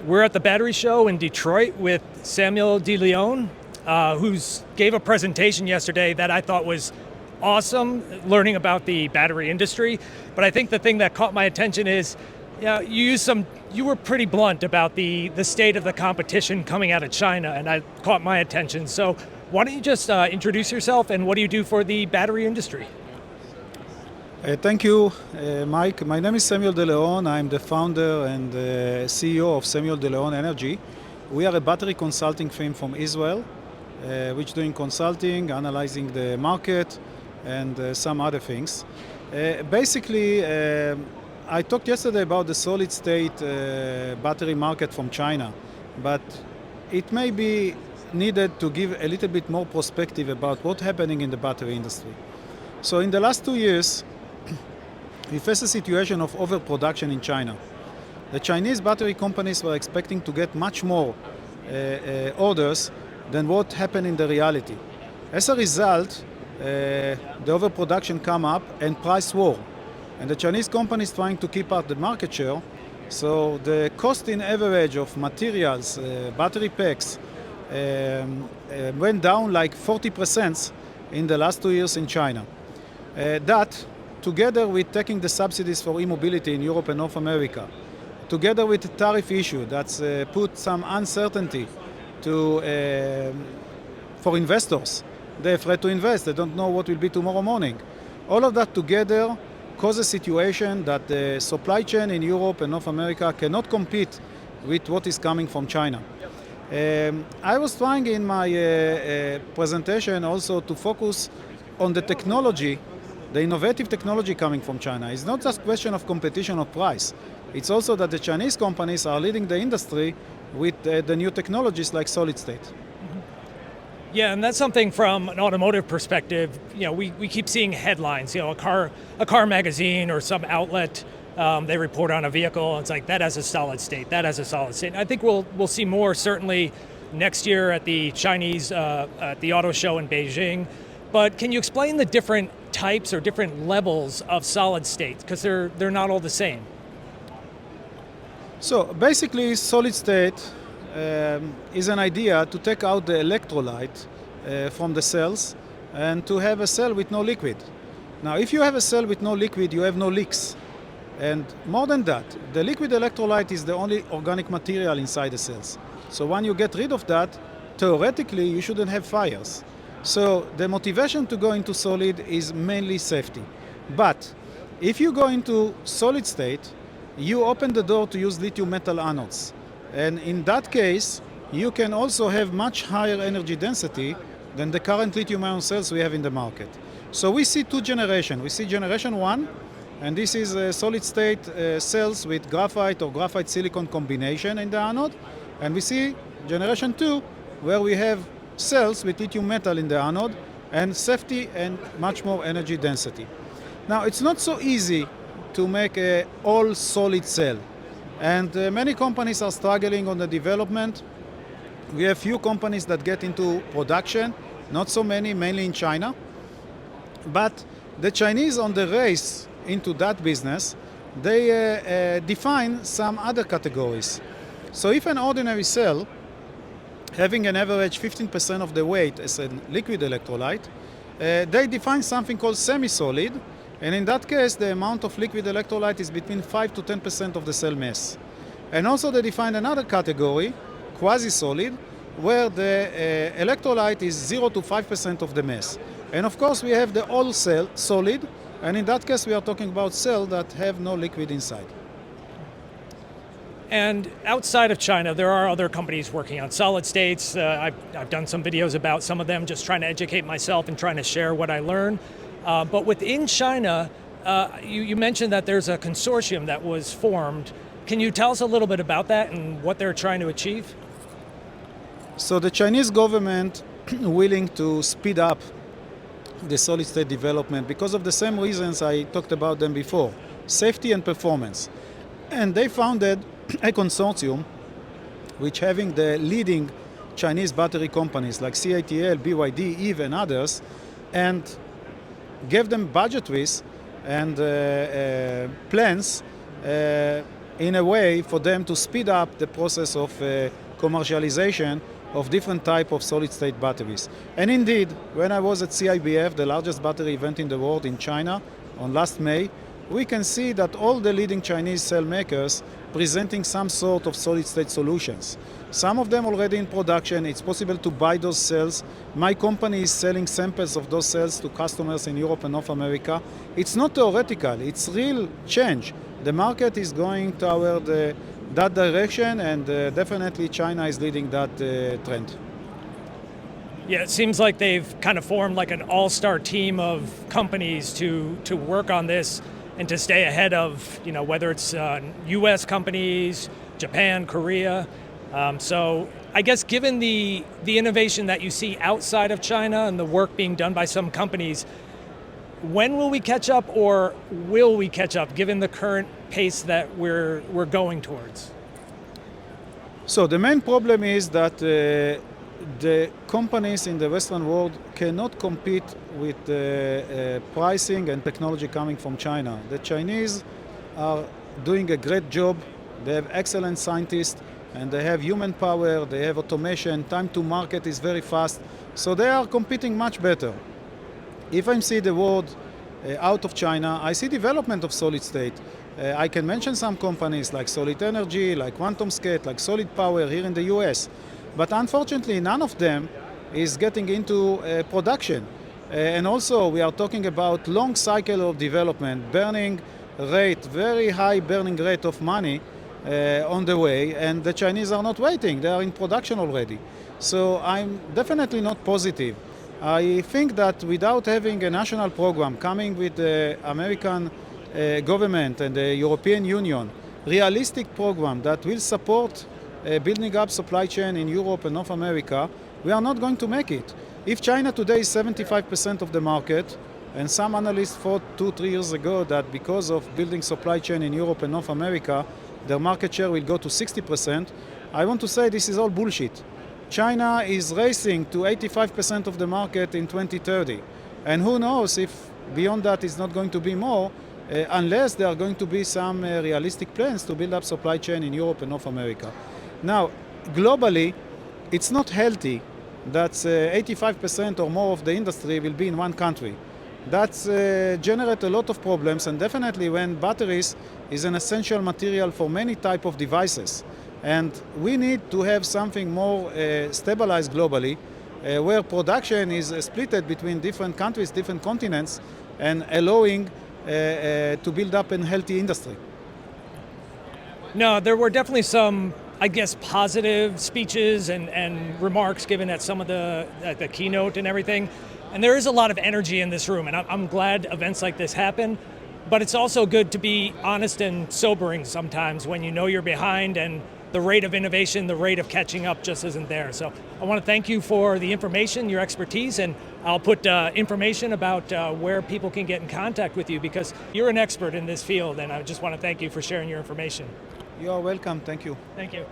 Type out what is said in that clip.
We're at the battery show in Detroit with Shmuel De-Leon, who gave a presentation yesterday that I thought was awesome, learning about the battery industry. But I think the thing that caught my attention is, you were pretty blunt about the state of the competition coming out of China, and that caught my attention. So why don't you just introduce yourself and what do you do for the battery industry? Thank you, Mike. My name is Shmuel De-Leon. I'm the founder and CEO of Shmuel De-Leon Energy. We are a battery consulting firm from Israel, which doing consulting, analyzing the market, and some other things. Basically, I talked yesterday about the solid-state battery market from China, but it may be needed to give a little bit more perspective about what's happening in the battery industry. So in the last 2 years, we face a situation of overproduction in China. The Chinese battery companies were expecting to get much more orders than what happened in the reality. As a result, the overproduction come up and price war. And the Chinese companies trying to keep up the market share. So the cost in average of materials, battery packs, went down like 40% in the last 2 years in China. That, together with taking the subsidies for e-mobility in Europe and North America, together with the tariff issue that's put some uncertainty for investors. They're afraid to invest. They don't know what will be tomorrow morning. All of that together causes a situation that the supply chain in Europe and North America cannot compete with what is coming from China. I was trying in my presentation also to focus on the technology, the innovative technology coming from China. It's not just a question of competition or price. It's also that the Chinese companies are leading the industry with the new technologies like solid state. Yeah, and that's something from an automotive perspective. We keep seeing headlines. A car magazine or some outlet, they report on a vehicle, and it's like, that has a solid state, that has a solid state. And I think we'll see more certainly next year at the Chinese, at the auto show in Beijing. But can you explain the different types or different levels of solid state? Because they're not all the same. So basically, solid state is an idea to take out the electrolyte from the cells and to have a cell with no liquid. Now, if you have a cell with no liquid, you have no leaks. And more than that, the liquid electrolyte is the only organic material inside the cells. So when you get rid of that, theoretically, you shouldn't have fires. So the motivation to go into solid is mainly safety. But if you go into solid state, you open the door to use lithium metal anodes. And in that case, you can also have much higher energy density than the current lithium-ion cells we have in the market. So we see two generations. We see generation one, and this is solid-state cells with graphite or graphite silicon combination in the anode. And we see generation two, where we have cells with lithium metal in the anode, and safety and much more energy density. Now, it's not so easy to make an all-solid cell. And many companies are struggling on the development. We have few companies that get into production, not so many, mainly in China. But the Chinese on the race into that business, they define some other categories. So if an ordinary cell, having an average 15% of the weight as a liquid electrolyte, they define something called semi-solid. And in that case, the amount of liquid electrolyte is between 5 to 10% of the cell mass. And also they define another category, quasi-solid, where the electrolyte is 0 to 5% of the mass. And of course, we have the all cell solid, and in that case, we are talking about cells that have no liquid inside. And outside of China, there are other companies working on solid states. I've done some videos about some of them, just trying to educate myself and trying to share what I learn. But within China, you mentioned that there's a consortium that was formed. Can you tell us a little bit about that and what they're trying to achieve? So the Chinese government willing to speed up the solid-state development because of the same reasons I talked about them before, safety and performance. And they founded a consortium which having the leading Chinese battery companies like CATL, BYD, EVE and others, and gave them budgetaries and plans in a way for them to speed up the process of commercialization of different type of solid-state batteries. And indeed, when I was at CIBF, the largest battery event in the world in China, on last May, we can see that all the leading Chinese cell makers presenting some sort of solid-state solutions. Some of them already in production. It's possible to buy those cells. My company is selling samples of those cells to customers in Europe and North America. It's not theoretical, it's real change. The market is going toward that direction, and definitely China is leading that trend. Yeah, it seems like they've kind of formed like an all-star team of companies to work on this and to stay ahead of, whether it's U.S. companies, Japan, Korea. So I guess given the innovation that you see outside of China and the work being done by some companies, when will we catch up, or will we catch up given the current pace that we're going towards? So the main problem is that the companies in the Western world cannot compete with the pricing and technology coming from China. The Chinese are doing a great job. They have excellent scientists, and they have human power, they have automation, time to market is very fast. So they are competing much better. If I see the world out of China, I see development of solid state. I can mention some companies like Solid Energy, like QuantumScape, like Solid Power here in the US. But unfortunately, none of them is getting into production. And also, we are talking about long cycle of development, burning rate, very high burning rate of money on the way, and the Chinese are not waiting. They are in production already. So I'm definitely not positive. I think that without having a national program coming with the American government and the European Union, realistic program that will support building up supply chain in Europe and North America, we are not going to make it. If China today is 75% of the market, and some analysts thought 2-3 years ago that because of building supply chain in Europe and North America, their market share will go to 60%, I want to say this is all bullshit. China is racing to 85% of the market in 2030. And who knows if beyond that it's not going to be more, unless there are going to be some realistic plans to build up supply chain in Europe and North America. Now, globally, it's not healthy that 85% or more of the industry will be in one country. That generates a lot of problems, and definitely when batteries is an essential material for many type of devices. And we need to have something more stabilized globally, where production is split between different countries, different continents, and allowing to build up a healthy industry. No, there were definitely some, I guess, positive speeches and remarks given at some of the keynote and everything. And there is a lot of energy in this room, and I'm glad events like this happen. But it's also good to be honest and sobering sometimes when you know you're behind and the rate of innovation, the rate of catching up just isn't there. So I want to thank you for the information, your expertise, and I'll put information about where people can get in contact with you, because you're an expert in this field, and I just want to thank you for sharing your information. You are welcome. Thank you. Thank you.